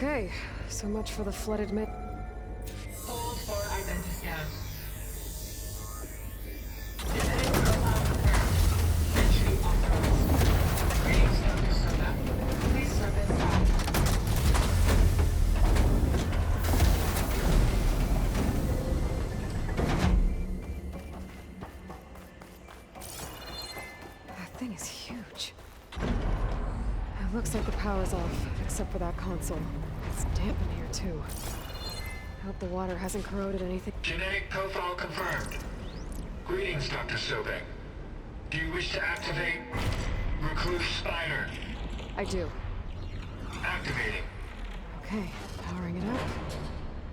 Okay, so much for the flooded mid. Hold for identification. Genetic profile confirmed. Entry authorized. Greetings, Dr. Soda. Please service out. That thing is huge. It looks like the power's off, except for that console. It's damp in here, too. I hope the water hasn't corroded anything. Genetic profile confirmed. Greetings, Dr. Sobek. Do you wish to activate Recluse Spider? I do. Activating. Okay, powering it up.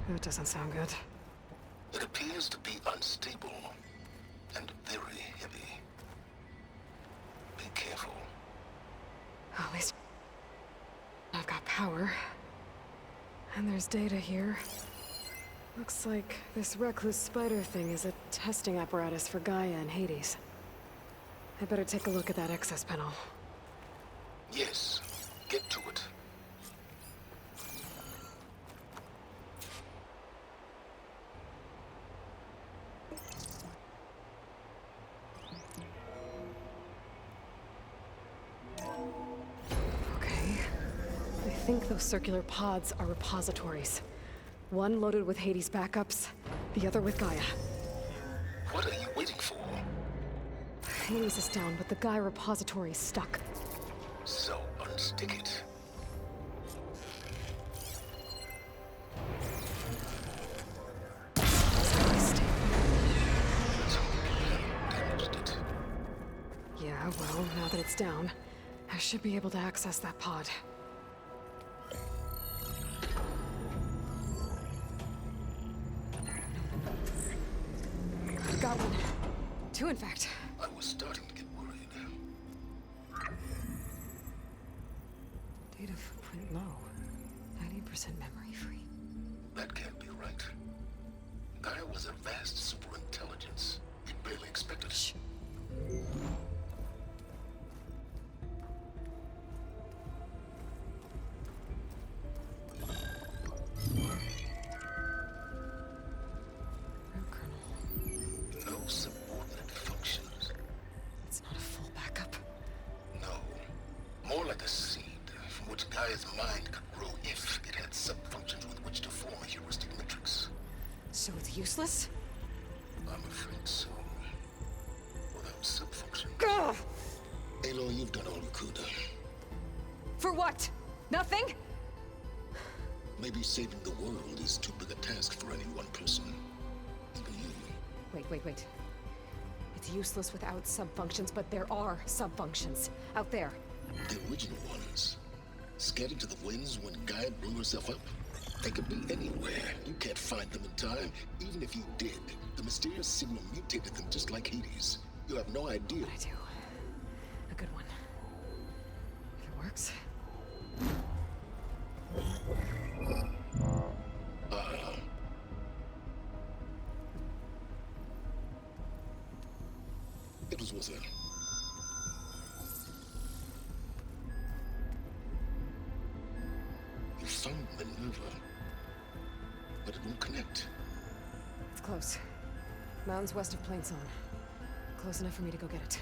That doesn't sound good. It appears to be unstable and very heavy. Be careful. At least I've got power. And there's data here. Looks like this Recluse Spider thing is a testing apparatus for Gaia and Hades. I better take a look at that access panel. Yes, get to it. Okay. I think those circular pods are repositories. One loaded with Hades backups, the other with Gaia. What are you waiting for? Hades is down, but the Gaia repository is stuck. So unstick it. So damaged it. Yeah, well, now that it's down, I should be able to access that pod. Got one. Two, in fact. I was starting to get worried. Data footprint low. 90% memory free. That can't be right. Gaia was a vast superintelligence. We barely expected it. Root kernel. No subordinate functions. It's not a full backup. No. More like a seed from which Gaia's mind could grow if it had subfunctions with which to form a heuristic matrix. So it's useless? I'm afraid so. Without subfunction. Gah! Aloy, you've done all you could. For what? Nothing? Maybe saving the world is too big a task for any one person. Even you. Wait. It's useless without subfunctions, but there are subfunctions out there. The original ones. Scattered to the winds when Gaia blew herself up. They could be anywhere. You can't find them in time. Even if you did, the mysterious signal mutated them just like Hades. You have no idea. But I do. A good one. If it works. It was worth it. You found Minerva, but it won't connect. It's close. Mountains west of Plain Song. Close enough for me to go get it.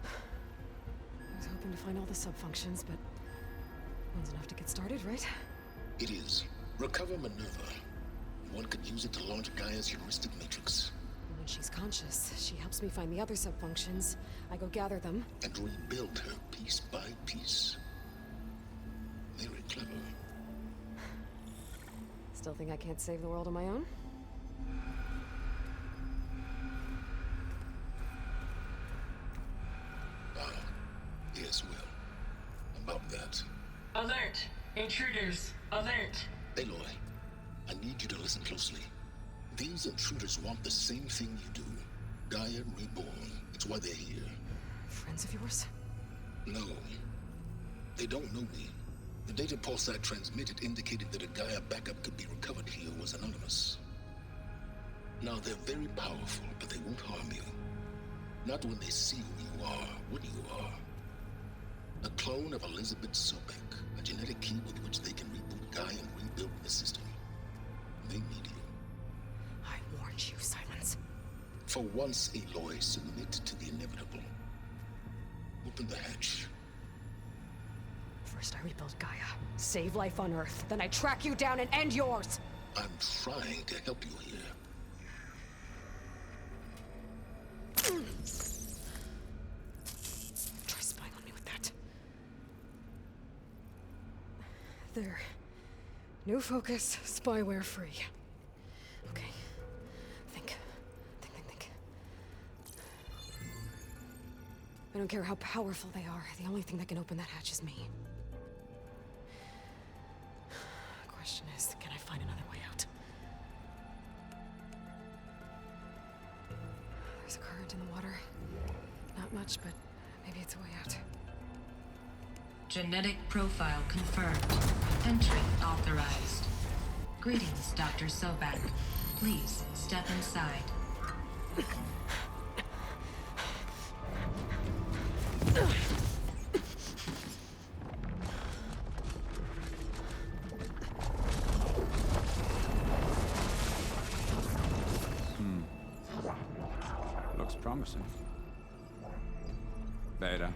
I was hoping to find all the subfunctions, but one's enough to get started, right? It is. Recover Minerva. One could use it to launch Gaia's heuristic matrix. And when she's conscious, she helps me find the other subfunctions. I go gather them. And rebuild her piece by piece. Very clever. Still think I can't save the world on my own? Yes, well. About that. Alert! Intruders! Alert! Aloy, I need you to listen closely. These intruders want the same thing you do. Gaia reborn. It's why they're here. Friends of yours? No. They don't know me. The data pulse I transmitted indicated that a Gaia backup could be recovered here was anonymous. Now, they're very powerful, but they won't harm you. Not when they see who you are, what you are. A clone of Elizabeth Sobek, a genetic key with which they can die in rebuilding the system. They need you. I warned you, Silence. For once, Aloy, submit to the inevitable. Open the hatch. First I rebuild Gaia, save life on Earth, then I track you down and end yours! I'm trying to help you here. Try spying on me with that. There. New focus, spyware free. Okay. Think. I don't care how powerful they are. The only thing that can open that hatch is me. Question is, can I find another way out? There's a current in the water. Not much, but maybe it's a way out. Genetic profile confirmed. Entry authorized. Greetings, Dr. Sobek. Please step inside. Looks promising. Beta.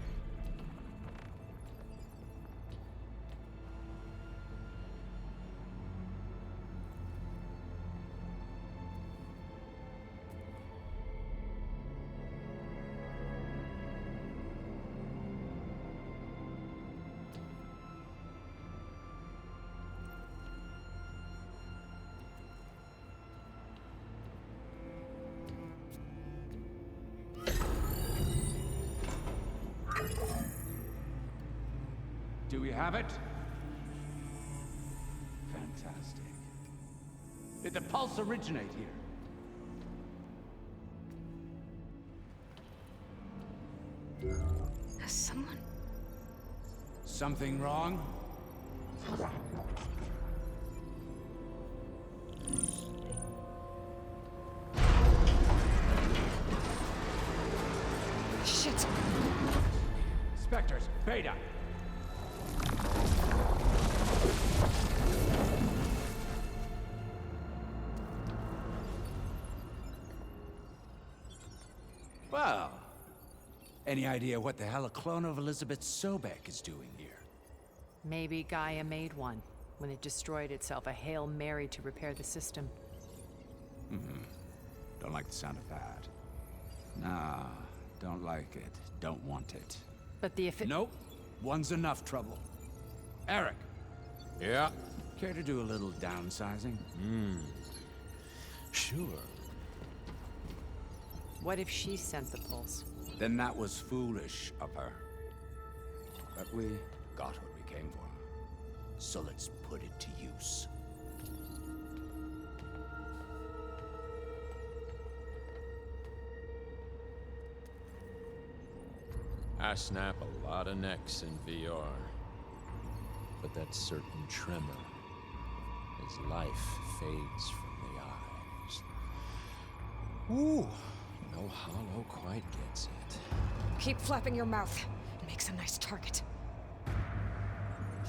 Do we have it? Fantastic. Did the pulse originate here? Has someone... Something wrong? Shit! Spectres, Beta! Well, any idea what the hell a clone of Elizabeth Sobek is doing here? Maybe Gaia made one when it destroyed itself, a Hail Mary to repair the system. Don't like the sound of that. Nah, don't like it. Don't want it. But the Nope. One's enough trouble. Eric, Yeah, care to do a little downsizing? sure. What if she sent the pulse? Then that was foolish of her. But we got what we came for. So let's put it to use. I snap a lot of necks in VR. But that certain tremor as life fades from the eyes. Ooh, no hollow quite gets it. Keep flapping your mouth. It makes a nice target.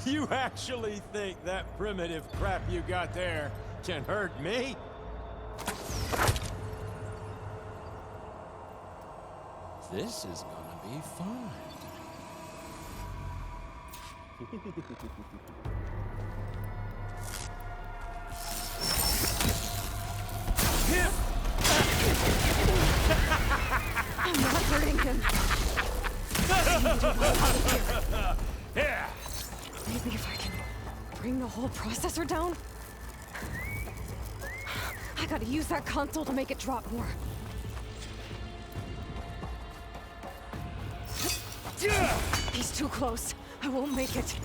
You actually think that primitive crap you got there can hurt me? This is gonna be fun. I'm not hurting him. Yeah! Maybe if I can bring the whole processor down? I gotta use that console to make it drop more. He's too close. I won't make it.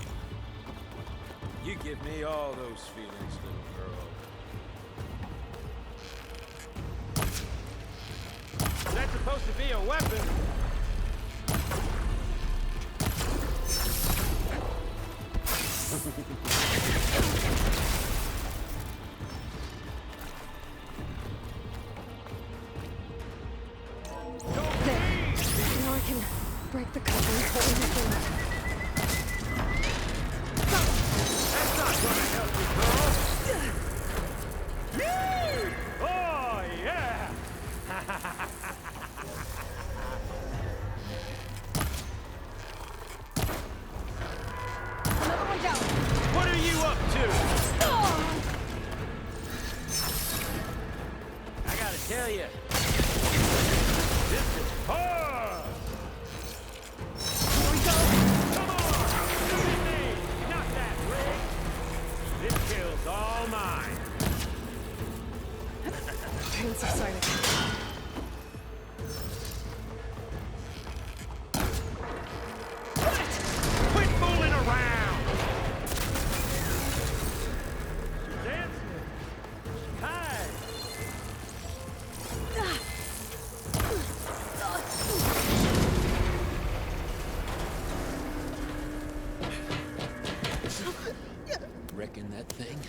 You give me all those feelings, little girl. That's supposed to be a weapon. There. Now I can break the cover and pull anything up. That's not gonna help you, girl. Yeah! Oh, yeah! Another one down. What are you up to? I gotta tell you, this is hard. Here we go. Come on, look at me. Not that rig. This kill's all mine. Pain subsided. Quit fooling around. She's answering. Hi. Reckon that thing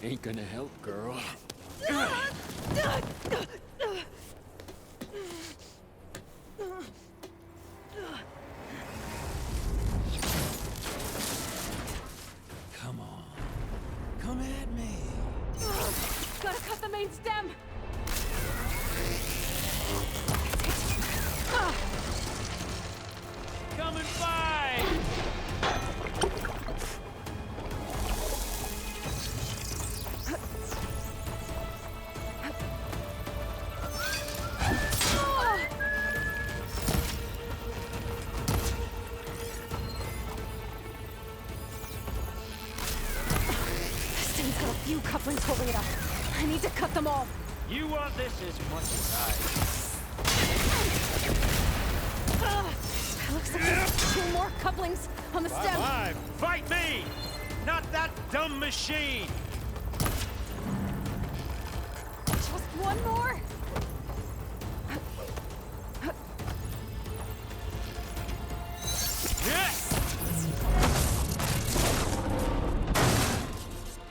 ain't gonna help, girl. Come on. Come at me. Gotta cut the main stem. Come and fight. This thing's got a few couplings holding it up. I need to cut them all. You want this as much as I. Looks like there's 2 more couplings on the stem. Five. Fight me, not that dumb machine. Just one more.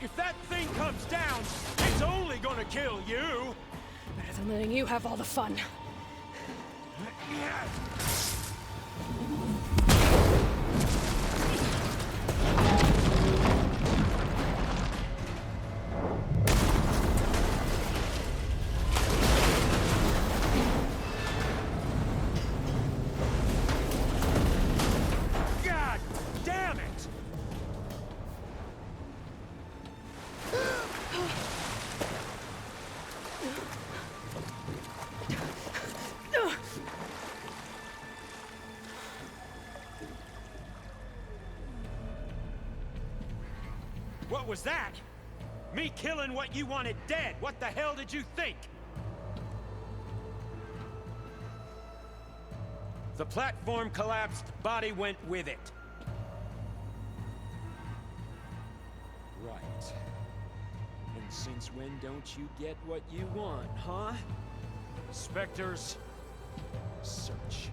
If that thing comes down, it's only gonna kill you. Better than letting you have all the fun. God damn it! What was that? Me killing what you wanted dead. What the hell did you think? The platform collapsed, body went with it. Right. And since when don't you get what you want, huh? Spectres, search.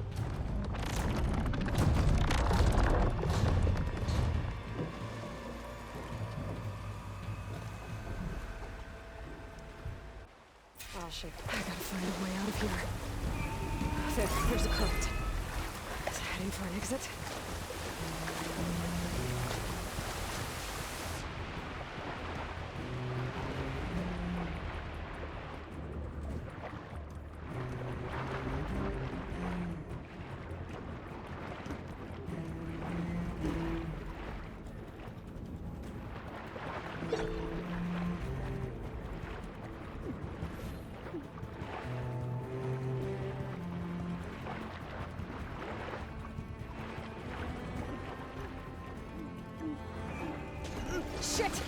Oh shit, I gotta find a way out of here. There's a current. Is it heading for an exit? Shit!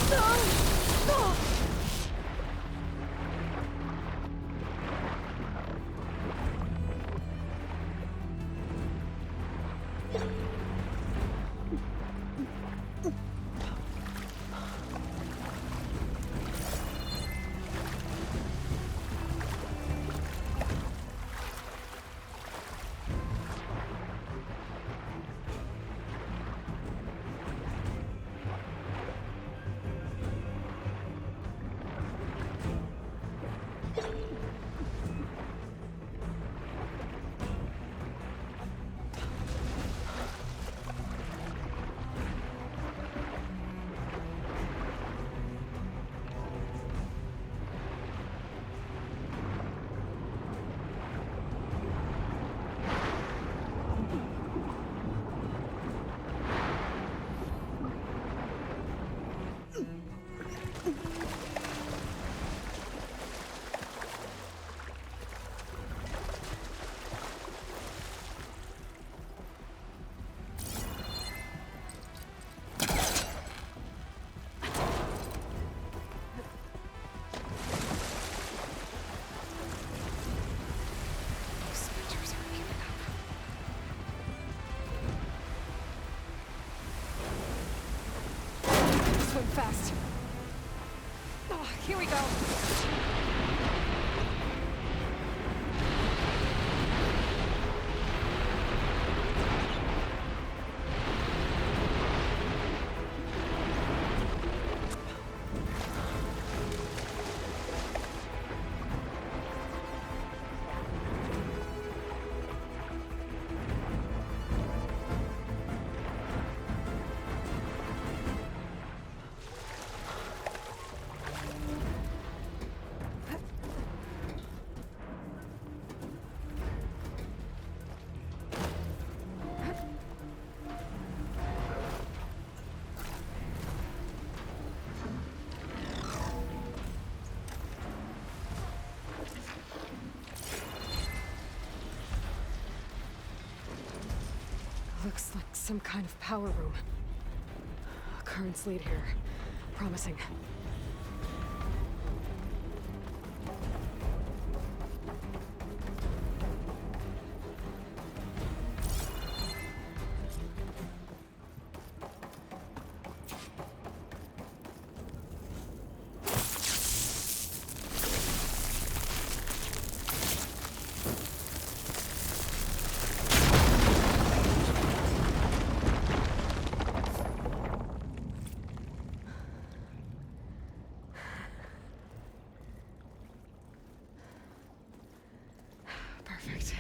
No! No! Fast. Oh, here we go. Looks like some kind of power room. Currents lead here. Promising. Perfect.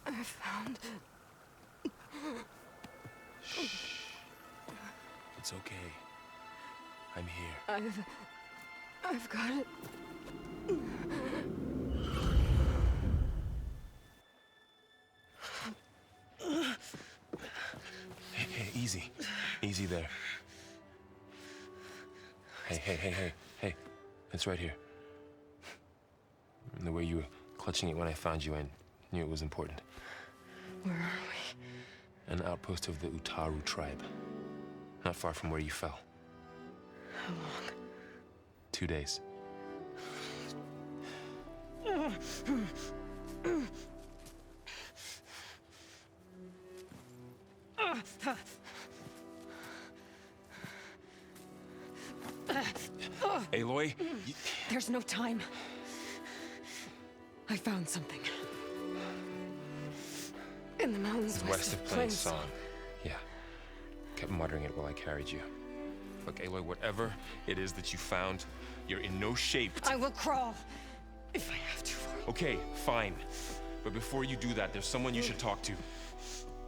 I found... It's okay. I'm here. I've got it. Hey, easy. Easy there. Hey. It's right here. And the way you were clutching it when I found you, I knew it was important. Where are we? An outpost of the Utaru tribe. Not far from where you fell. How long? 2 days. Aloy, There's no time. I found something. In the mountains west of Plainsong. Yeah. Kept muttering it while I carried you. Look, Aloy, whatever it is that you found, you're in no shape to... I will crawl. If I have to. Okay, fine. But before you do that, there's someone you should talk to.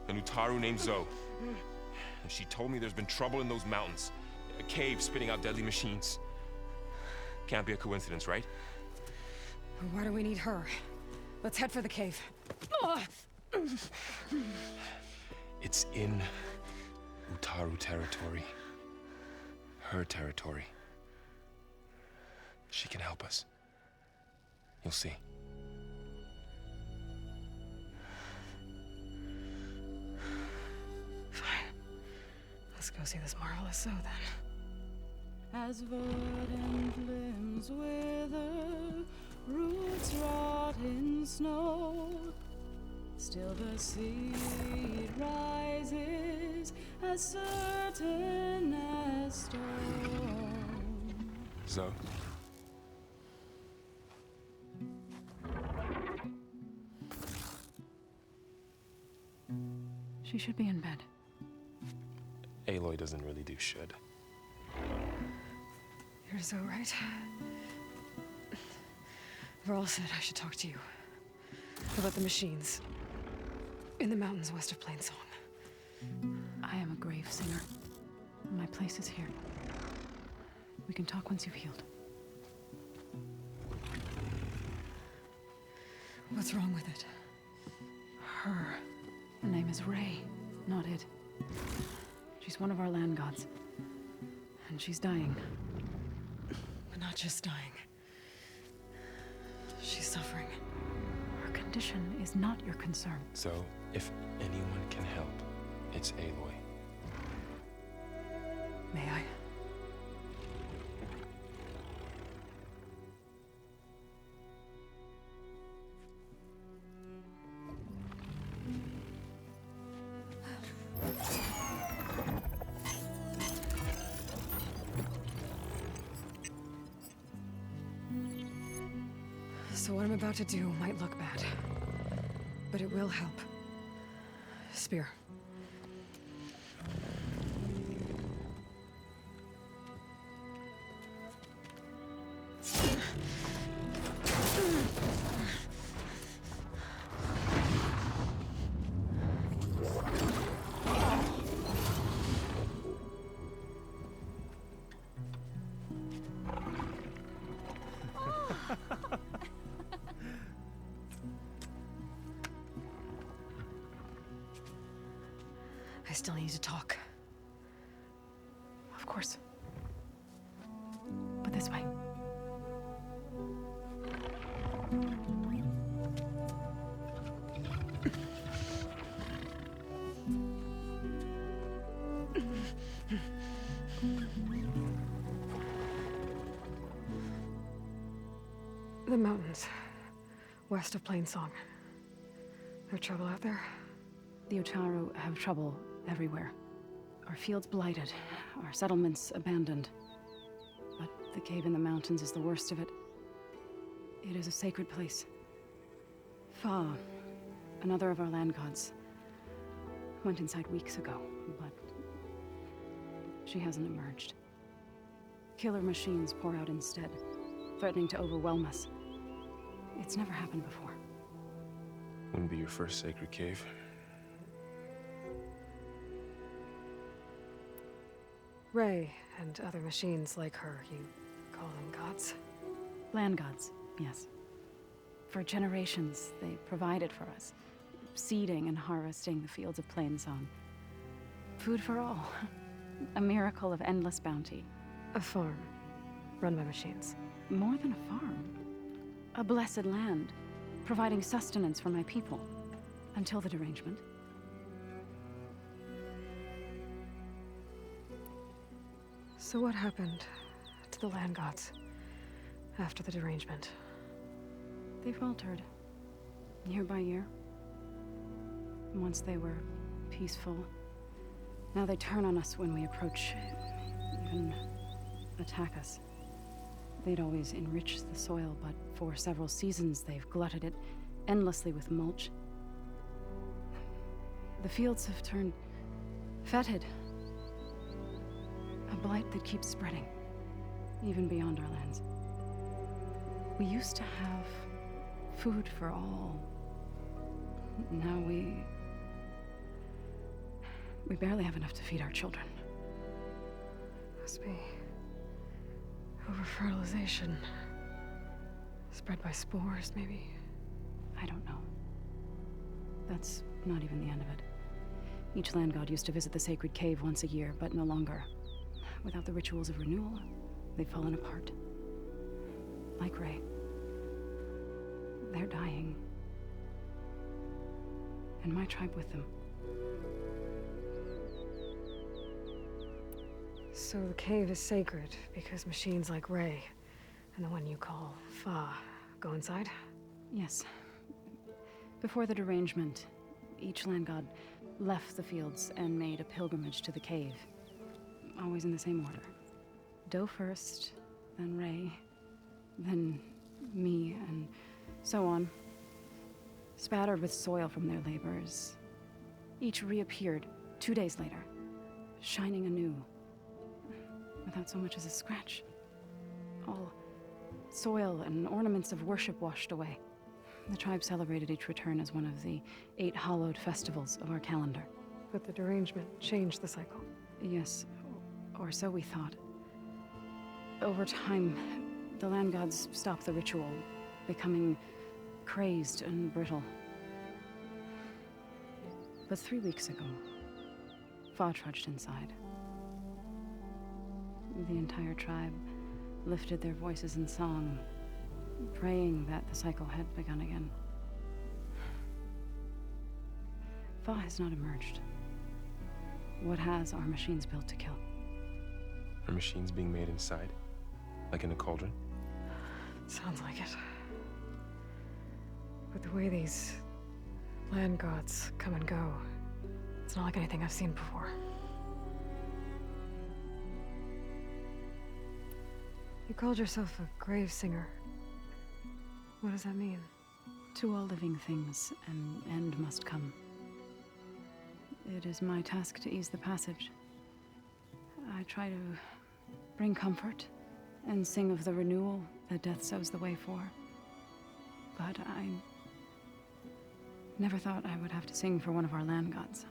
An Utaru named Zoe. And she told me there's been trouble in those mountains. A cave spitting out deadly machines. Can't be a coincidence, right? Why do we need her? Let's head for the cave. It's in Utaru territory. Her territory. She can help us. You'll see. Fine. Let's go see this marvelous Zoe then. As verdant limbs wither, roots rot in snow, still the seed rises as certain as the storm. Zoe? She should be in bed. Aloy doesn't really do should. You're so right. Varl said I should talk to you. About the machines. In the mountains west of Plainsong. I am a grave singer. My place is here. We can talk once you've healed. What's wrong with it? Her. The name is Ray, not it. She's one of our land gods. And she's dying. But not just dying. She's suffering. Her condition is not your concern. So, if anyone can help, it's Aloy. May I? So what I'm about to do might look bad, but it will help. Spear. I still need to talk. Of course. But this way. The mountains. West of Plainsong. There trouble out there? The Utaru have trouble everywhere. Our fields blighted, our settlements abandoned. But the cave in the mountains is the worst of it. It is a sacred place. Fa, another of our land gods, went inside weeks ago, but she hasn't emerged. Killer machines pour out instead, threatening to overwhelm us. It's never happened before. Wouldn't be your first sacred cave. Ray and other machines like her, you call them gods? Land gods, yes. For generations, they provided for us, seeding and harvesting the fields of Plainsong. Food for all. A miracle of endless bounty. A farm, run by machines. More than a farm. A blessed land, providing sustenance for my people. Until the derangement. So what happened to the land gods after the derangement? They faltered, year by year. Once they were peaceful. Now they turn on us when we approach, even attack us. They'd always enriched the soil, but for several seasons they've glutted it endlessly with mulch. The fields have turned fetid. A blight that keeps spreading, even beyond our lands. We used to have food for all. Now we barely have enough to feed our children. Must be over-fertilization. Spread by spores, maybe? I don't know. That's not even the end of it. Each land god used to visit the sacred cave once a year, but no longer. Without the rituals of renewal, they've fallen apart. Like Ray. They're dying. And my tribe with them. So the cave is sacred because machines like Ray and the one you call Fa go inside? Yes. Before the derangement, each land god left the fields and made a pilgrimage to the cave. always in the same order. Doe first, then Ray, then me, and so on. Spattered with soil from their labors. Each reappeared 2 days later, shining anew, without so much as a scratch. All soil and ornaments of worship washed away. The tribe celebrated each return as one of the 8 hallowed festivals of our calendar. But the derangement changed the cycle. Yes, or so we thought. Over time, the land gods stopped the ritual, becoming crazed and brittle. But 3 weeks ago, Fa trudged inside. The entire tribe lifted their voices in song, praying that the cycle had begun again. Fa has not emerged. What has are machines built to kill. Are machines being made inside? Like in a cauldron? Sounds like it. But the way these land gods come and go, it's not like anything I've seen before. You called yourself a grave singer. What does that mean? To all living things, an end must come. It is my task to ease the passage. I try to bring comfort and sing of the renewal that death sows the way for. But I never thought I would have to sing for one of our land gods.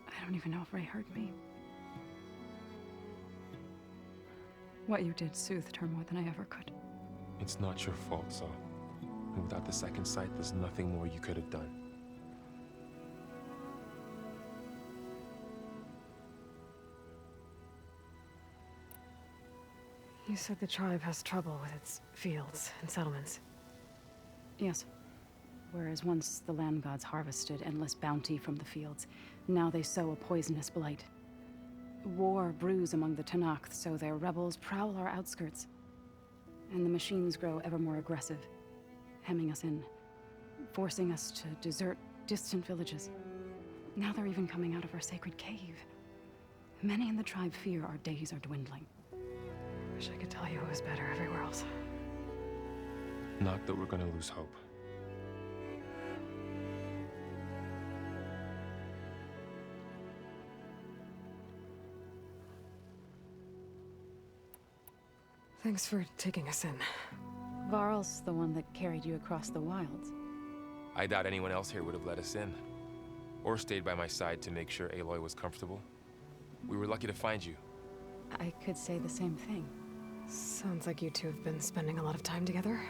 I don't even know if Ray heard me. What you did soothed her more than I ever could. It's not your fault, Zo. And without the second sight, there's nothing more you could have done. You said the tribe has trouble with its fields and settlements. Yes. Whereas once the land gods harvested endless bounty from the fields, now they sow a poisonous blight. War brews among the Tenakth, so their rebels prowl our outskirts. And the machines grow ever more aggressive, hemming us in, forcing us to desert distant villages. Now they're even coming out of our sacred cave. Many in the tribe fear our days are dwindling. Wish I could tell you it was better everywhere else. Not that we're gonna lose hope. Thanks for taking us in. Varl's the one that carried you across the wilds. I doubt anyone else here would have let us in. Or stayed by my side to make sure Aloy was comfortable. We were lucky to find you. I could say the same thing. Sounds like you two have been spending a lot of time together.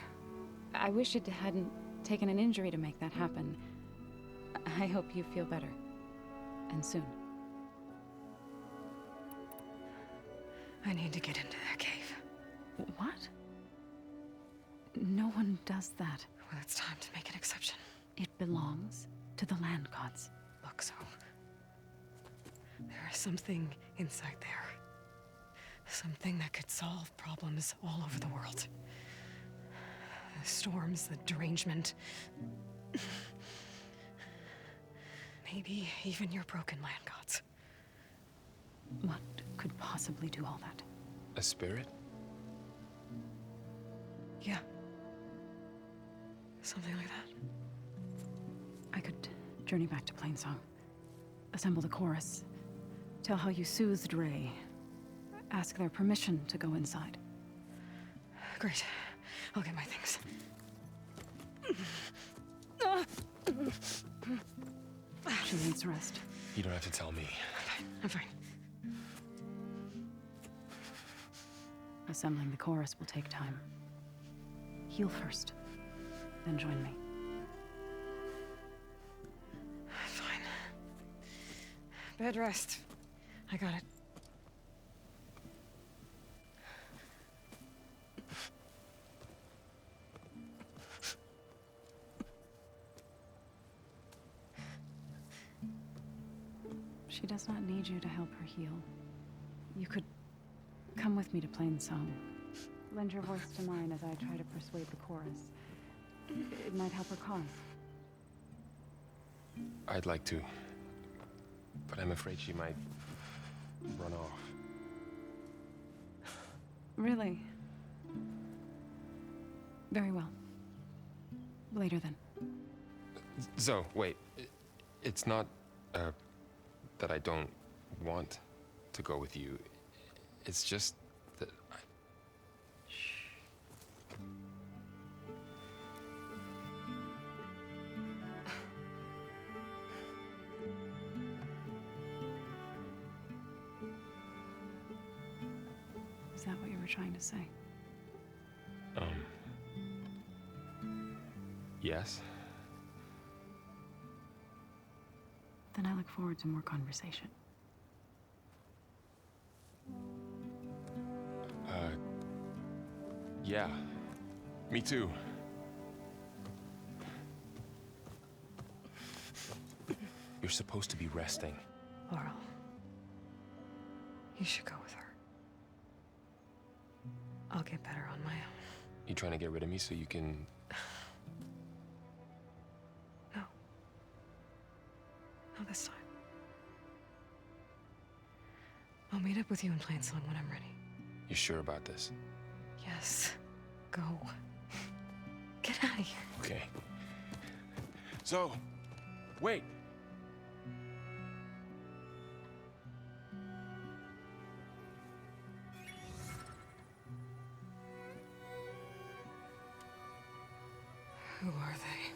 I wish it hadn't taken an injury to make that happen. I hope you feel better. And soon. I need to get into that cave. What? No one does that. Well, it's time to make an exception. It belongs to the land gods. Look, Zo. There is something inside there. Something that could solve problems all over the world. The storms, the derangement. Maybe even your broken land gods. What could possibly do all that? A spirit? Yeah. Something like that. I could journey back to Plainsong. Assemble the chorus. Tell how you soothed Ray. Ask their permission to go inside. Great. I'll get my things. She needs rest. You don't have to tell me. I'm fine. Assembling the chorus will take time. Heal first, then join me. Fine. Bed rest. I got it. She does not need you to help her heal. You could come with me to Plainsong. Lend your voice to mine as I try to persuade the chorus. It might help her cause. I'd like to. but I'm afraid she might run off. Really? Very well. Later then. Zoe, wait. It's not, that I don't want to go with you. It's just that I... Is that what you were trying to say? Yes? Then I look forward to more conversation. Yeah. Me too. You're supposed to be resting. Laurel, you should go with her. I'll get better on my own. You trying to get rid of me so you can... No. Not this time. I'll meet up with you in Plainsong when I'm ready. You sure about this? Yes. Go. Get out of here. Okay. So, wait. Who are they?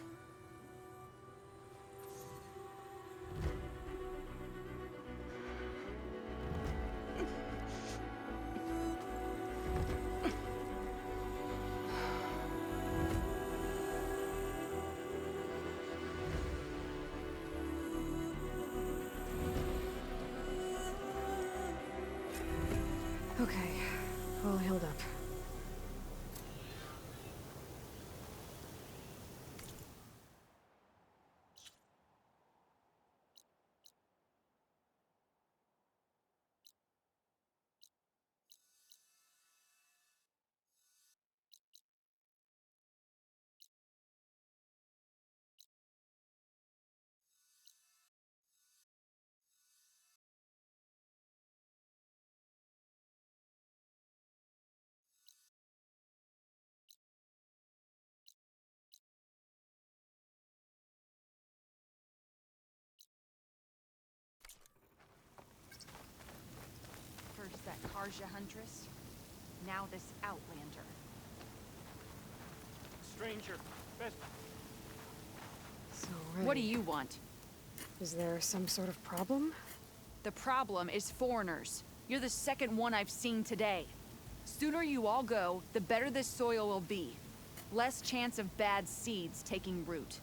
Okay, all healed up. First that Karja Huntress, now this Outlander. Stranger, best... So, What do you want? Is there some sort of problem? The problem is foreigners. You're the second one I've seen today. Sooner you all go, the better this soil will be. Less chance of bad seeds taking root.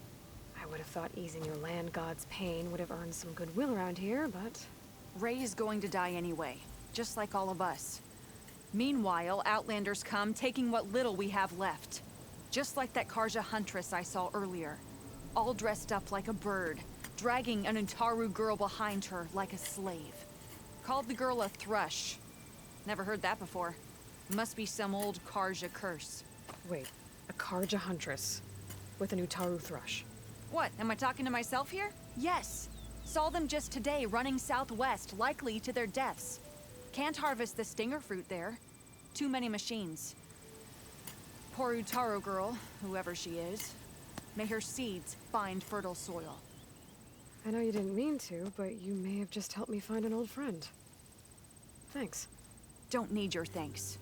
I would have thought easing your land god's pain would have earned some goodwill around here, but... Ray is going to die anyway, just like all of us. Meanwhile, Outlanders come, taking what little we have left. Just like that Karja Huntress I saw earlier. All dressed up like a bird, dragging an Utaru girl behind her like a slave. Called the girl a thrush. Never heard that before. Must be some old Karja curse. Wait, a Karja Huntress with an Utaru thrush. What, am I talking to myself here? Yes. Saw them just today running southwest, likely to their deaths. Can't harvest the stinger fruit there. Too many machines. Poor Utaru girl, whoever she is. May her seeds find fertile soil. I know you didn't mean to, but you may have just helped me find an old friend. Thanks. Don't need your thanks.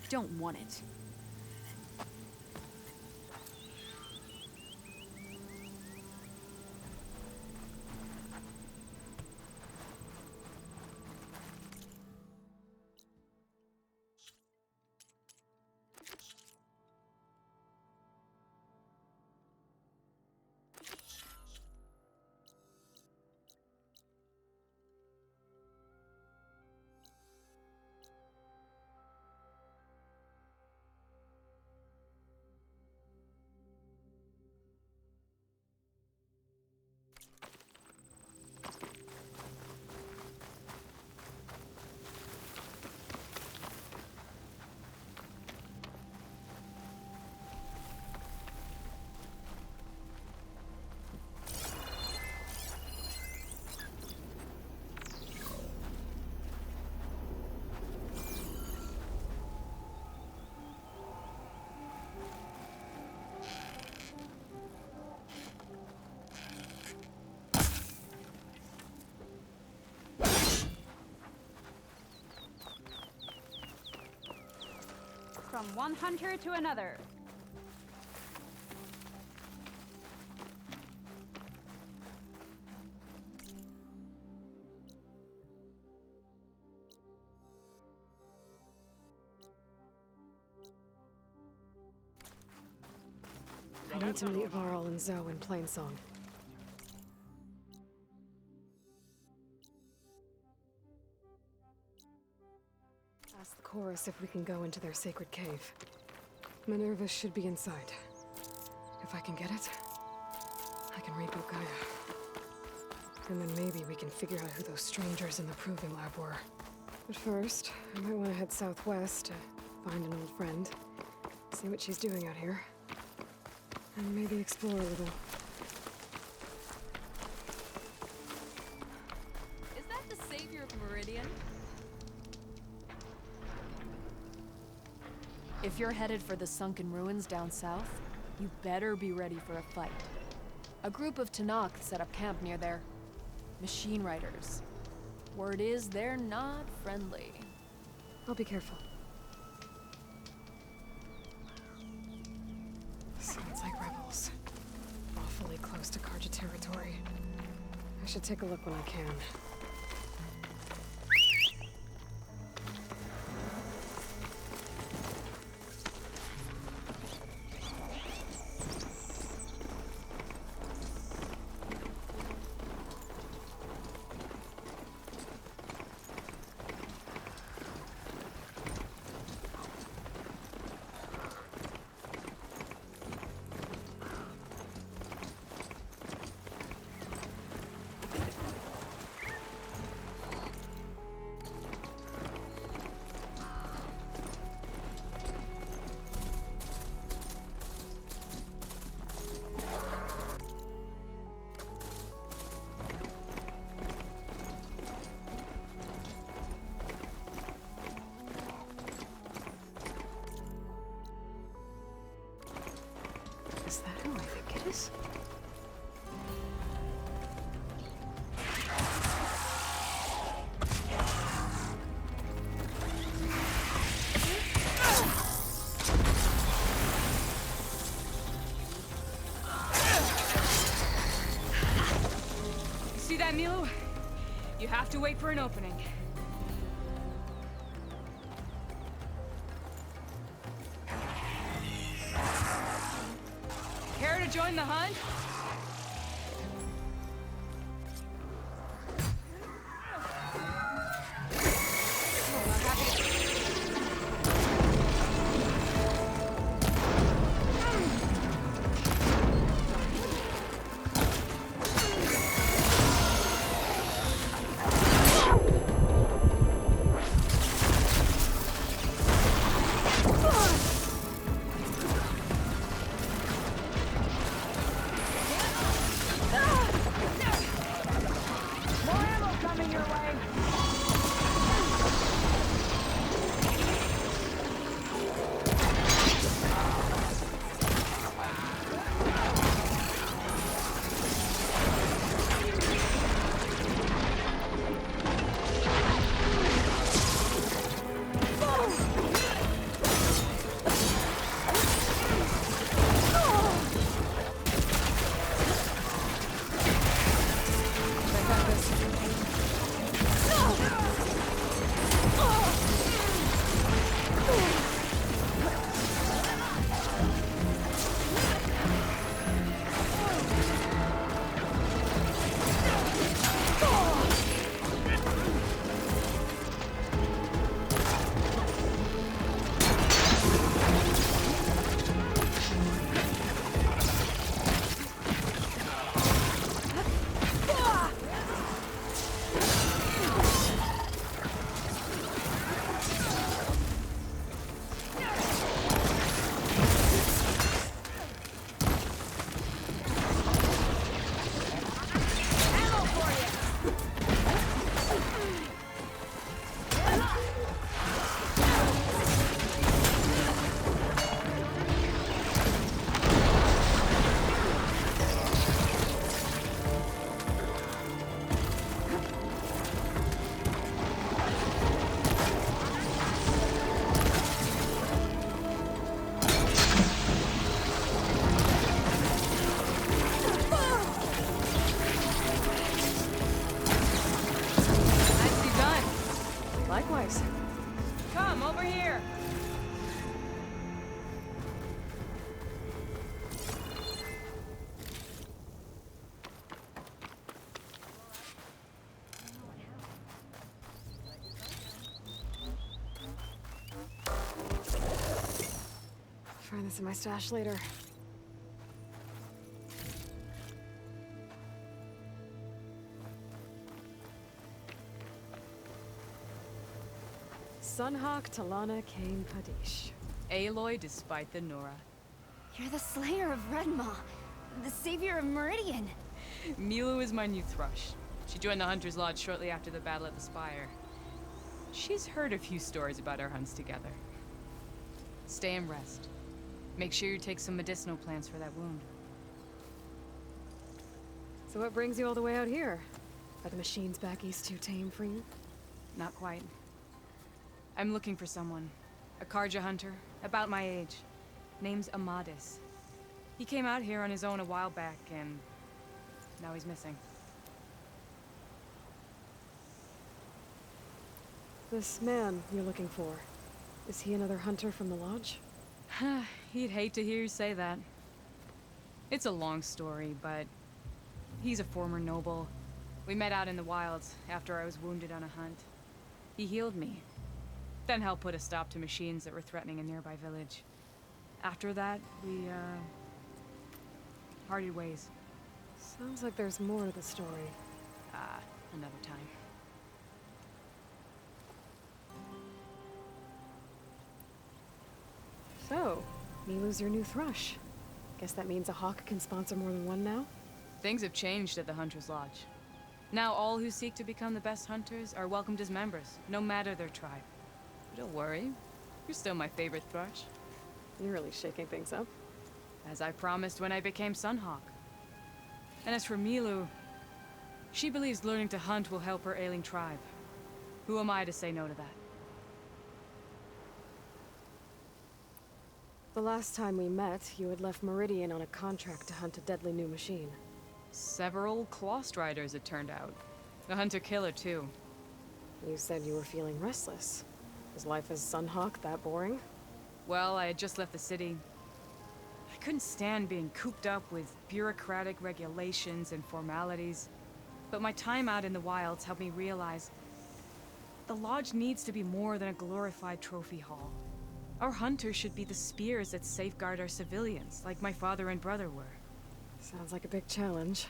Don't want it. from one hunter to another. I need to meet Varl and Zoe in Plainsong. Ask the chorus if we can go into their sacred cave. Minerva should be inside. If I can get it, I can reboot Gaia. And then maybe we can figure out who those strangers in the Proving Lab were. But first, I might want to head southwest to find an old friend. See what she's doing out here. And maybe explore a little. Is that the savior of Meridian? If you're headed for the sunken ruins down south, you better be ready for a fight. A group of Tenakth set up camp near there. Machine riders. Word is they're not friendly. I'll be careful. Sounds like rebels. Awfully close to Karja territory. I should take a look when I can. Is that who I think it is? You see that, Milo? You have to wait for an opening. Care to join the hunt? No! guys. Come, over here! Find this in my stash later. Sunhawk Talana Kane Padish. Aloy despite the Nora. You're the slayer of Redmaw, the savior of Meridian. Milu is my new thrush. She joined the Hunter's Lodge shortly after the battle at the Spire. She's heard a few stories about our hunts together. Stay and rest. Make sure you take some medicinal plants for that wound. So what brings you all the way out here? Are the machines back east too tame for you? Not quite. I'm looking for someone. A Karja hunter, about my age. Name's Amadis. He came out here on his own a while back, and now he's missing. This man you're looking for, is he another hunter from the Lodge? He'd hate to hear you say that. It's a long story, but he's a former noble. We met out in the wilds after I was wounded on a hunt. He healed me, then helped put a stop to machines that were threatening a nearby village. After that, we, parted ways. Sounds like there's more to the story. Another time. So, Milu's your new thrush. Guess that means a hawk can sponsor more than one now? Things have changed at the Hunter's Lodge. Now all who seek to become the best hunters are welcomed as members, no matter their tribe. But don't worry, you're still my favorite thrush. You're really shaking things up. As I promised when I became Sunhawk. And as for Milu, she believes learning to hunt will help her ailing tribe. Who am I to say no to that? The last time we met, you had left Meridian on a contract to hunt a deadly new machine. Several Claw Striders, it turned out. A hunter-killer, too. You said you were feeling restless. Was life as Sunhawk that boring? Well, I had just left the city. I couldn't stand being cooped up with bureaucratic regulations and formalities. But my time out in the wilds helped me realize the Lodge needs to be more than a glorified trophy hall. Our hunters should be the spears that safeguard our civilians, like my father and brother were. Sounds like a big challenge.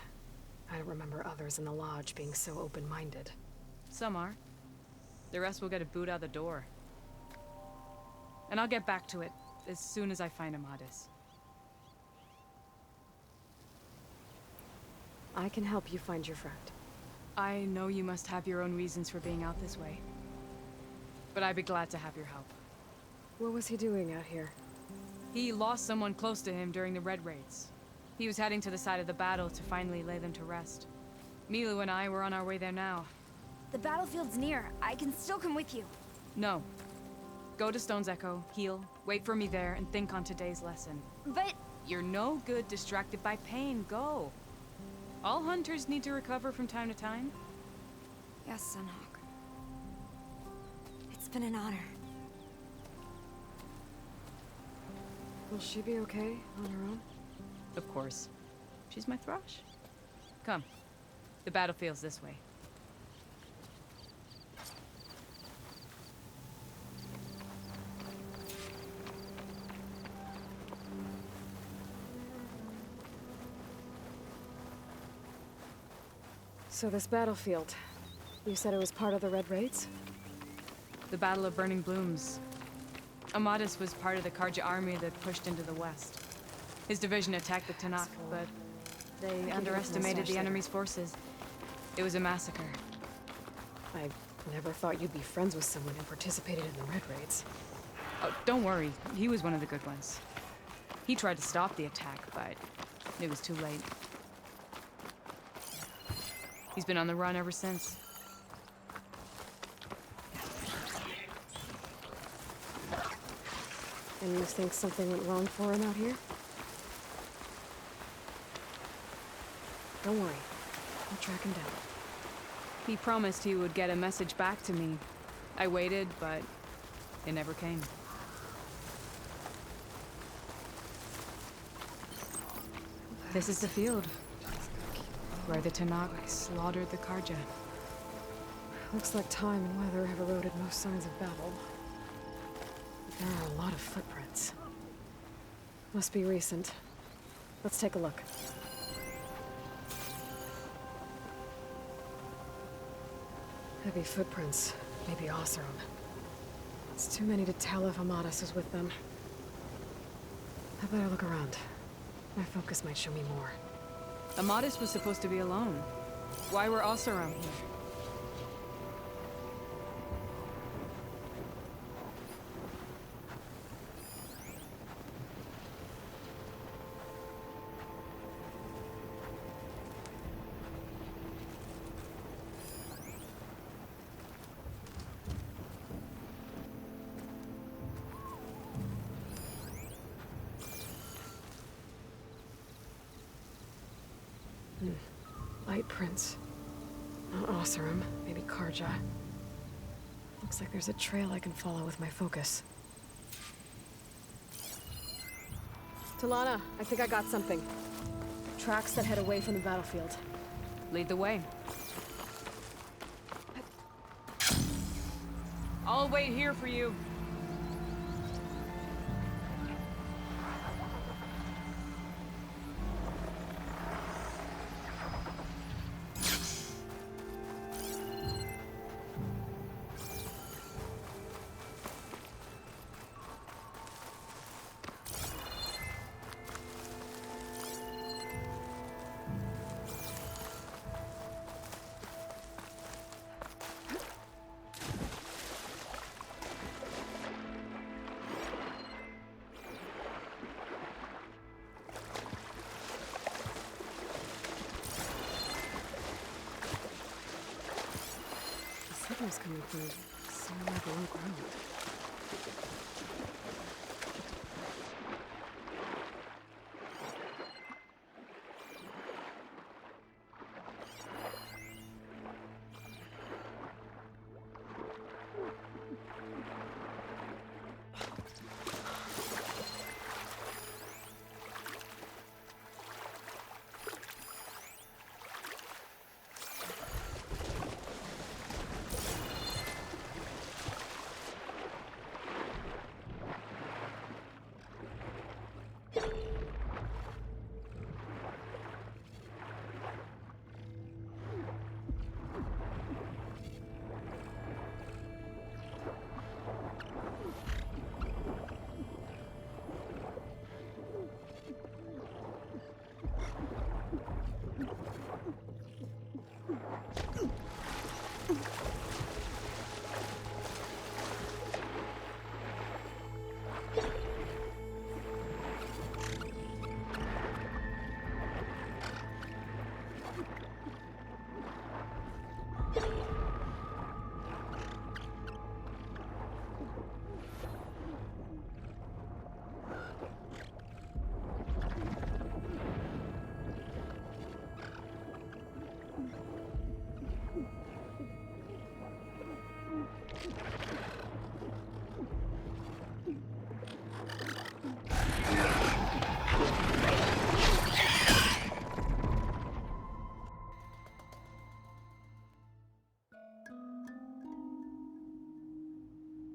I don't remember others in the Lodge being so open-minded. Some are. The rest will get a boot out the door. And I'll get back to it as soon as I find Amadis. I can help you find your friend. I know you must have your own reasons for being out this way. But I'd be glad to have your help. What was he doing out here? He lost someone close to him during the Red Raids. He was heading to the side of the battle to finally lay them to rest. Milu and I were on our way there now. The battlefield's near. I can still come with you. No. Go to Stone's Echo, heal, wait for me there, and think on today's lesson. But... You're no good distracted by pain. Go. All hunters need to recover from time to time. Yes, Sunhawk. It's been an honor. Will she be okay on her own? Of course. She's my thrush. Come. The battlefield's this way. So this battlefield, you said it was part of the Red Raids? The Battle of Burning Blooms. Amadis was part of the Karja army that pushed into the west. His division attacked the Tanakh, but they underestimated the enemy's forces. It was a massacre. I never thought you'd be friends with someone who participated in the Red Raids. Oh, don't worry. He was one of the good ones. He tried to stop the attack, but it was too late. He's been on the run ever since. And you think something went wrong for him out here? Don't worry. I'll track him down. He promised he would get a message back to me. I waited, but it never came. This is the field where the Tanakh slaughtered the Karja. Looks like time and weather have eroded most signs of battle. But there are a lot of footprints. Must be recent. Let's take a look. Heavy footprints. Maybe Oseram. It's too many to tell if Amadas is with them. I better look around. My focus might show me more. Amadis was supposed to be alone. Why were Oseram here? Light prints. Not Oseram, maybe Karja. Looks like there's a trail I can follow with my focus. Talana, I think I got something. Tracks that head away from the battlefield. Lead the way. I'll wait here for you. The signal's coming from somewhere below ground.